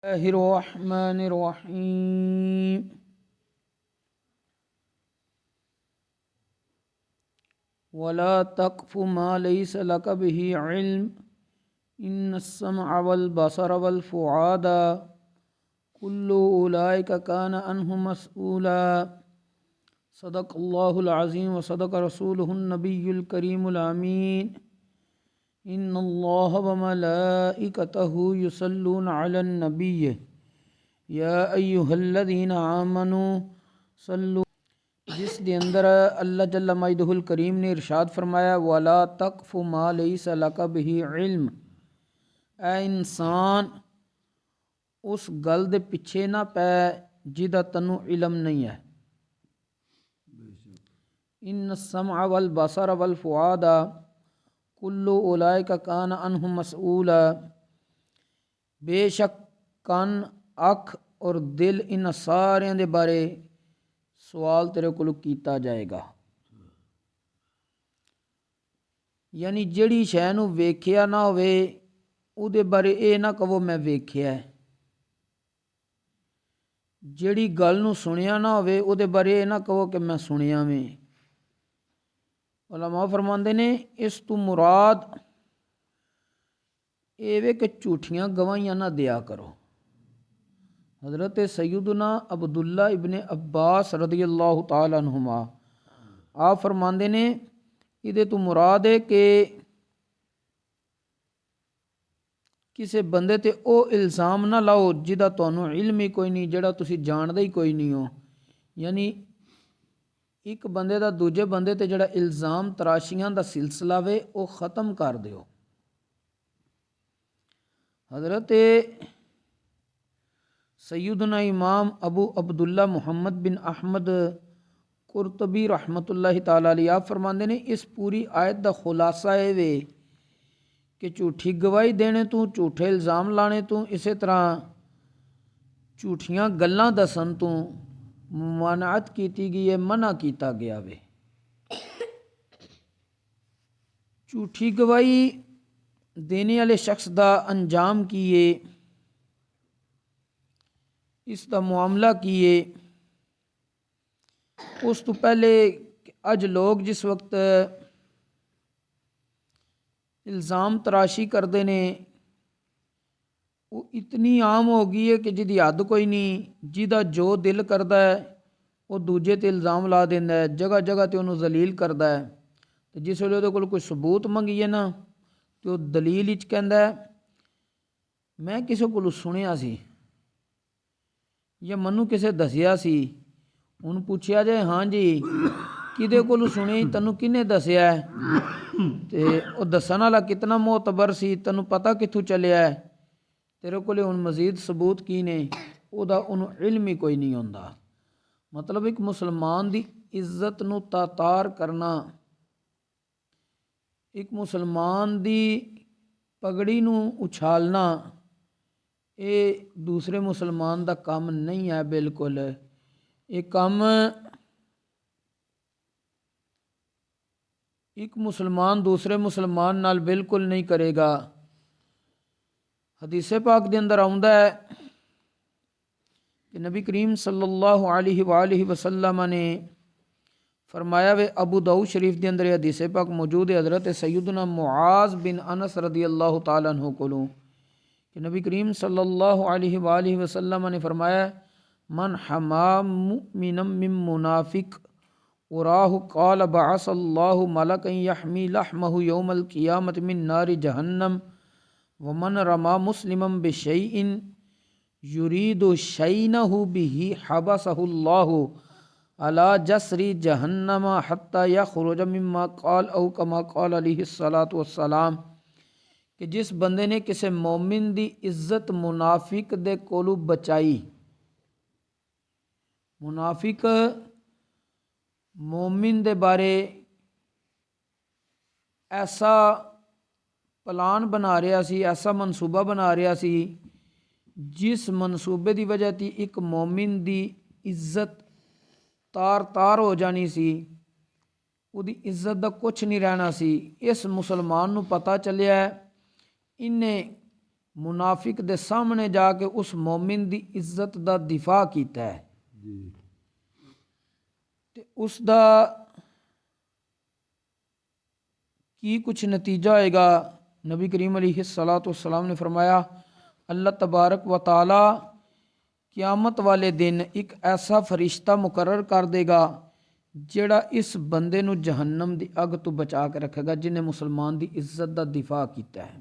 बिस्मिल्लाहिर्रहमानिर्रहीम। वला तक़फ़ु मा लैसा लक बिही इल्म इन्नस्समअ वल बसर वल फुआदा कुल्लु उलाइका कान अन्हु मसऊला। सदक़ल्लाहुल अज़ीम व सदक़ रसूलुहुन नबियुल करीमुल अमीन। इन्नल्लाह व मलाइकतहु युसल्लूना अलन नबिय्य या अय्युहल्लज़ीना आमनू सल्लु। जिस दे अंदर अल्लाह जल्ल मजदहुल करीम ने इरशाद फरमाया वला तक़फ़ु मा लैसा लक बिही इल्म, ऐ इंसान उस गल दे पिछे ना पै जिदा तन्नू इलम नहीं है। इन्न समअ वल बसर वल फुआदा कुल्लु उलाइका कान अन्हु मसऊला। बेशक कन, अख और दिल इन सारिਆਂ ਦੇ बारे सवाल तेरे को कीता जाएगा। यानी ਜਿਹੜੀ ਸ਼ੈ ਨੂੰ ਵੇਖਿਆ ਨਾ ਹੋਵੇ ਉਹਦੇ ਬਾਰੇ ਇਹ ਨਾ ਕਹੋ ਮੈਂ ਵੇਖਿਆ, ਜਿਹੜੀ ਗੱਲ ਨੂੰ ਸੁਣਿਆ ਨਾ ਹੋਵੇ ਉਹਦੇ ਬਾਰੇ ਇਹ ਨਾ ਕਹੋ ਕਿ ਮੈਂ ਸੁਣਿਆ ਵੇ। ਉਲਮਾ ਫਰਮਾਉਂਦੇ ਨੇ ਇਸ ਤੋਂ ਮੁਰਾਦ ਇਹ ਵੇ ਕਿ ਝੂਠੀਆਂ ਗਵਾਹੀਆਂ ਨਾ ਦਿਆ ਕਰੋ। हज़रत सैयदना अब्दुल्ला इब्ने अब्बास रज़ियल्लाहु ताला अन्हुमा आप फरमाते ने इहदे तो मुराद है कि किसी बंदे ते ओ इल्ज़ाम ना लाओ जिहदा तुहानू इल्म ही कोई नहीं, जिहड़ा तुसी जानदे ही कोई नहीं हो। यानी एक बंदे दा दूजे बंदे ते जिहड़ा इल्ज़ाम तराशियां दा सिलसिला वे वो ख़त्म कर दिओ। हज़रत सैयदना इमाम अबू अब्दुल्ला मुहम्मद बिन अहमद कुरतबी रहमतुल्लाहि ताला अलैह आप फरमाते ने इस पूरी आयत का खुलासा है वे कि झूठी गवाही देने तू, झूठे इल्ज़ाम लाने तू, इस तरह झूठियां गल्लां दसन तू मनाअत की गई है, मना किया गया वे। झूठी गवाही देने वाले शख्स का अंजाम की है, इसका मामला किए। उस तो पहले अज लोग जिस वक्त इल्ज़ाम तराशी करते ने वो इतनी आम हो गई है कि जिहदी हद कोई नहीं। जिहदा जो दिल करता है वो दूजे ते इल्ज़ाम ला देंदा है, जगह जगह ते उन्होंने जलील करता है। तो जिस वेले उहदे कोल कोई सबूत मंगीए ना तो दलील विच कहंदा है मैं किसी कोलों सुनिया सी या मनु किसे दसिया सी। उन पूछया जाए हाँ जी किदे कोलों सुनी, तैनू किने दसिया है, ते वो दसन वाला कितना मोतबर सी, तैनू पता कित्थों चलिया है, तेरे कोले हुण मजीद सबूत की ने, उहदा उन्होंने इल्म ही कोई नहीं होंदा। मतलब एक मुसलमान दी इज्जत नू तातार करना, एक मुसलमान दी पगड़ी नू उछालना ये दूसरे मुसलमान का काम नहीं है। बिल्कुल ये काम एक मुसलमान दूसरे मुसलमान नाल बिल्कुल नहीं करेगा। हदीस पाक के अंदर आउंदा है कि नबी करीम सल्लल्लाहु अलैहि वसल्लम ने फरमाया वे अबू दाऊद शरीफ के अंदर हदीस पाक मौजूद है। हज़रत सैयदना मुआज़ बिन अनस रज़ियल्लाहु ताला अन्हु कोलों कि नबी करीम सल्लल्लाहु अलैहि वसल्लम ने फरमाया मन हमा मुमिनम मिन मुनाफिक उराहु क़ाल बअसल्लाहु मलकन यहमी लहमहु यौमल क़ियामत मिन नारि जहन्नम व मन रमा मुस्लिमम बिशैइन युरीदु शैनहु बिही हबसहुल्लाहु अला जसरी जहन्नम हत्ता यखरुज मिम्मा क़ाल औ कमा क़ाल अलैहिस्सलातु वस्सलाम कि जिस बंदे ने किसी मोमिन दी इज्जत मुनाफिक दे कोलू बचाई। मुनाफिक मोमिन दे बारे ऐसा प्लान बना रहा सी, ऐसा मनसूबा बना रहा सी जिस मनसूबे की वजह थी एक मोमिन दी इज्जत तार तार हो जानी सी, उहदी इज्जत का कुछ नहीं रहना सी। इस मुसलमान नू पता चलिया इन्हें मुनाफिक दे सामने जाके उस मोमिन दी इज्जत दा दिफा कीता है ते उसदा की कुछ नतीजा होएगा। नबी करीम अलैहिस्सलाम ने फरमाया अल्लाह तबारक व ताला क़यामत वाले दिन एक ऐसा फरिश्ता मुकर्रर कर देगा ਜਿਹੜਾ इस बंदे ਨੂੰ जहन्नम ਦੀ ਅੱਗ ਤੋਂ बचा के रखेगा जिन्हें मुसलमान ਦੀ इज्जत ਦਾ दिफा ਕੀਤਾ है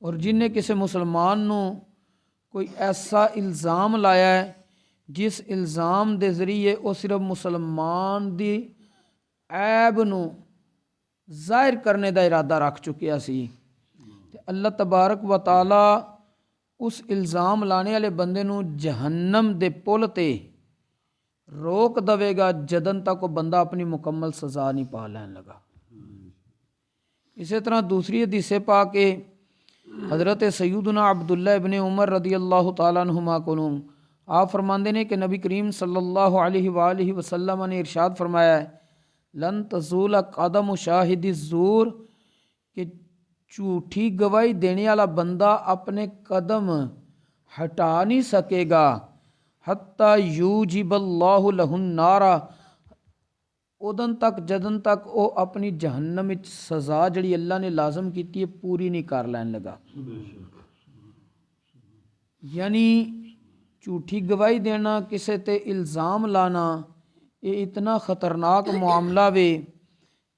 और जिन्हें किसी मुसलमान ਨੂੰ कोई ऐसा इल्ज़ाम लाया है जिस इल्ज़ाम के जरिए वो सिर्फ मुसलमान की ऐब ਨੂੰ ਜ਼ਾਹਿਰ करने का इरादा रख चुकिया सी ते अल्लाह तबारक व ताला उस इल्ज़ाम लाने वाले बंदे ਨੂੰ जहन्नम दे पुल ते रोक देगा जदन तक वो बंदा अपनी मुकम्मल सज़ा नहीं पा लैन लगा। इसी तरह दूसरी हदीस पा के हज़रत सैयदना अब्दुल्ला इब्ने उमर रदी अल्लाह तआला अन्हुमा को आप फरमाते हैं कि नबी करीम सल्लल्लाहु अलैहि वसल्लम ने इरशाद फरमाया है लन तज़ूल कदम शाहिद ज़ूर कि झूठी गवाही देने वाला बंदा अपने कदम हटा नहीं सकेगा हत्ता यूजिबल्लाहु लहुन नारा उदन तक जदन तक वो अपनी जहन्नम विच सज़ा जिहड़ी अल्लाह ने लाजम की है पूरी नहीं कर लैन लगा। यानी झूठी गवाही देना किसी ते इल्ज़ाम लाना ये इतना ख़तरनाक मामला वे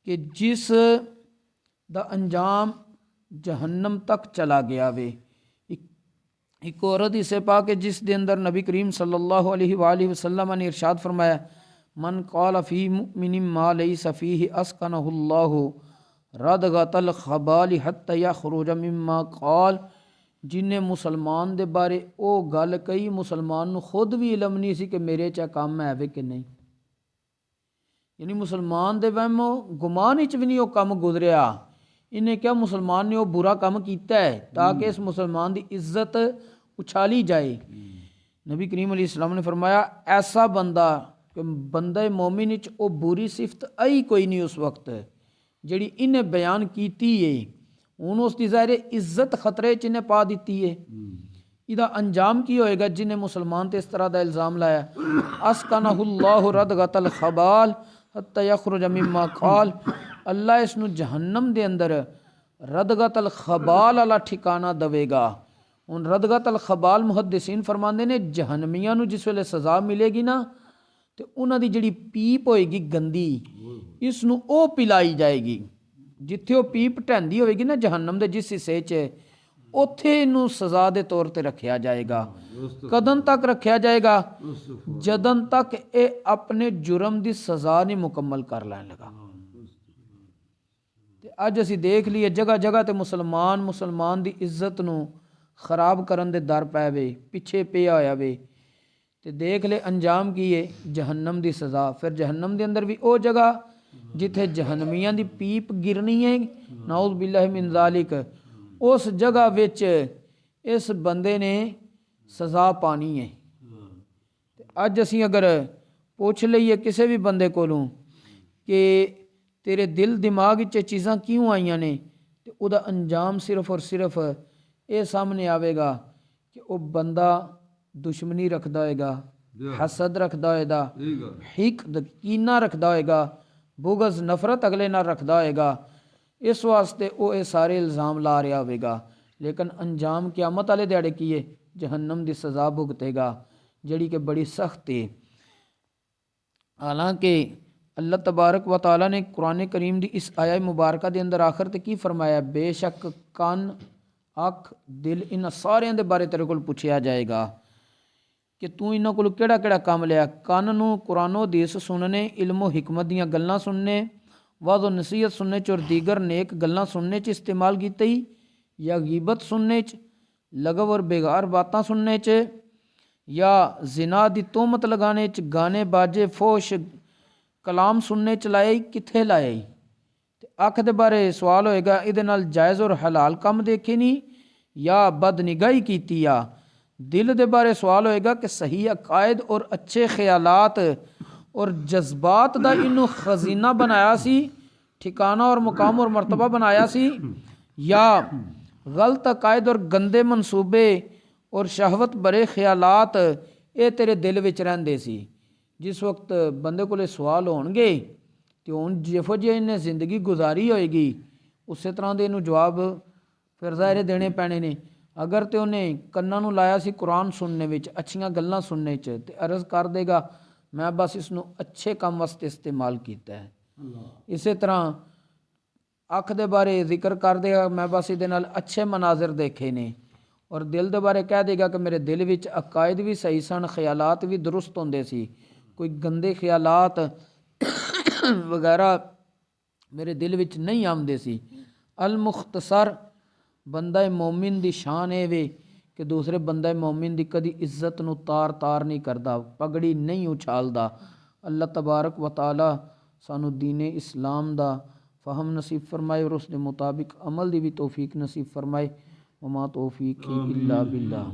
कि जिस दा अंजाम जहन्नम तक चला गया वे। एक औरत इसे पा के जिस दे अंदर नबी करीम सल्लल्लाहु अलैहि वसल्लम ने इरशाद फरमाया मन क़ाल फ़ी मुमिनिन मा लैसा फ़ीहि अस्कनहुल्लाहु रदगतल ख़बाल हत्ता यख़रुज मिम्मा क़ाल जिन्हें मुसलमान दे बारे ओ गल कही मुसलमान नूं खुद भी इलम नहीं सी कि मेरे च काम है वे कि नहीं। यानी मुसलमान दे वहमो गुमान विच भी नहीं वो काम गुजरिया इन्हें क्या मुसलमान ने वो बुरा काम किया है ताकि इस मुसलमान की इज्जत उछाली जाए। नबी करीम अलैहिस्सलाम ने फरमाया ऐसा बंदा कि बंदा मोमिन विच वो बुरी सिफत आई कोई नहीं उस वक्त जिहड़ी इन्हें बयान की है हुण उसकी ज़ाहिर इज्जत खतरे च इन्हें पा दी है। इहदा अंजाम की होएगा जिन्हें मुसलमान ते इस तरह का इल्ज़ाम लाया अस्कनहुल्लाहु रदगतल ख़बाल हत्ता यख़रुज मिम्मा क़ाल अल्लाह इसनूं जहन्नम दे अंदर रदगतल ख़बाल वाला ठिकाना देवेगा। हुण रदगतल ख़बाल मुहद्दिसीन फरमांदे ने जहन्नमियां नूं जिस वेले सज़ा मिलेगी ना तो उन्हां दी जिहड़ी पीप होएगी गंदी इसनूं ओ पिलाई जाएगी जिथे वो पीप ढहंदी होएगी ना जहन्नम दे जिस हिस्से च उत्थे इनू सज़ा के तौर पर रखा जाएगा। कदन तक रखा जाएगा जदन तक ये अपने जुर्म की सज़ा नहीं मुकम्मल कर लैन लगा। अज असी देख लीए जगह जगह ते मुसलमान की इज्जत नूं खराब करन दे दर पै वे पिछे पिया होया वे ते देख ले अंजाम की है जहन्नम की सज़ा। फिर जहन्नम के अंदर भी वो जगह जिथे जहन्नमियां की पीप गिरनी है नाउज़ बिल्लाहि मिन ज़ालिक उस जगह विच इस बंदे ने सज़ा पानी है। अज असी अगर पुछ लईए किसी भी बंदे कोलों कि तेरे दिल दिमाग च चीज़ां क्यों आईयां ने तो उहदा अंजाम सिर्फ और सिर्फ ये सामने आवेगा कि वह बंदा दुश्मनी रखता होएगा हसद रखता होएगा हिकद कीना रखता होएगा बुगज़ नफरत अगले नाल रखता होएगा इस वास्ते वो ये सारे इल्ज़ाम ला रहा होगा लेकिन अंजाम क़यामत वाले दिहाड़े की है जहन्नम की सज़ा भुगतेगा जिहड़ी कि बड़ी सख्त है। हालांकि अल्लाह तबारक व तआला ने कुरान करीम की इस आया मुबारक के अंदर आखिर ते की फरमाया बेशक कन अख दिल इन सारिਆਂ ਦੇ बारे तेरे को पूछा जाएगा कि तू इन्हां कोल किहड़ा किहड़ा काम लिया। कन नूं कुरानो हदीस सुनने इल्मो हिकमत दीयां गल्लां सुनने वाज़ो नसीहत सुनने च और दीगर नेक गल्लां सुनने च इस्तेमाल की या गीबत सुनने च लगव और बेगार बातां सुनने च या जिना दी तोहमत लगाने च गाने बाजे फोश कलाम सुनने च लाए कित्थे लाए। अख दे बारे सवाल होएगा इहदे नाल जायज़ और हलाल काम देखे नहीं या बदनिगाही कीती या। दिल दे बारे सवाल होएगा कि सही अकायद और अच्छे ख्यालात और जज्बात दा इनू खजीना बनाया सी ठिकाना और मुकाम और मरतबा बनाया सी या गलत अकायद और गंदे मनसूबे और शहवत भरे ख्यालात ये तेरे दिल विच रहिंदे सी। जिस वक्त बंदे कोले सवाल होणगे ते हुण जिहो जिही इन्हें जिंदगी गुजारी होएगी उस तरह दे इहनूं जवाब फिर ज़ाहिर देने पैणे ने। अगर तो उन्हें कन्नां नूं लाया सी कुरान सुनने विच, अच्छियां गल्लां सुनने च, ते अर्ज़ कर देगा मैं बस इसनूं अच्छे काम वास्ते इस्तेमाल कीता है। इस तरह अख दे बारे जिक्र कर देगा मैं बस इहदे नाल अच्छे मनाजिर देखे ने, और दिल दे बारे कह देगा कि मेरे दिल विच अकायद भी सही सन, ख्यालात भी दुरुस्त होंदे सी, कोई गंदे ख्यालात वगैरह मेरे दिल विच नहीं आउंदे सी। अल मुख्तसर बंदा मोमिन दी शान है वे कि दूसरे बंदा मोमिन दी कदी इज्जत नूं तार नहीं करदा, पगड़ी नहीं उछालदा। अल्लाह तबारक व तआला सानू दीने इस्लाम दा फहम नसीब फरमाए और उसके मुताबिक अमल दी भी तौफीक नसीब फरमाए। वमा तौफीक इल्ला बिल्लाह।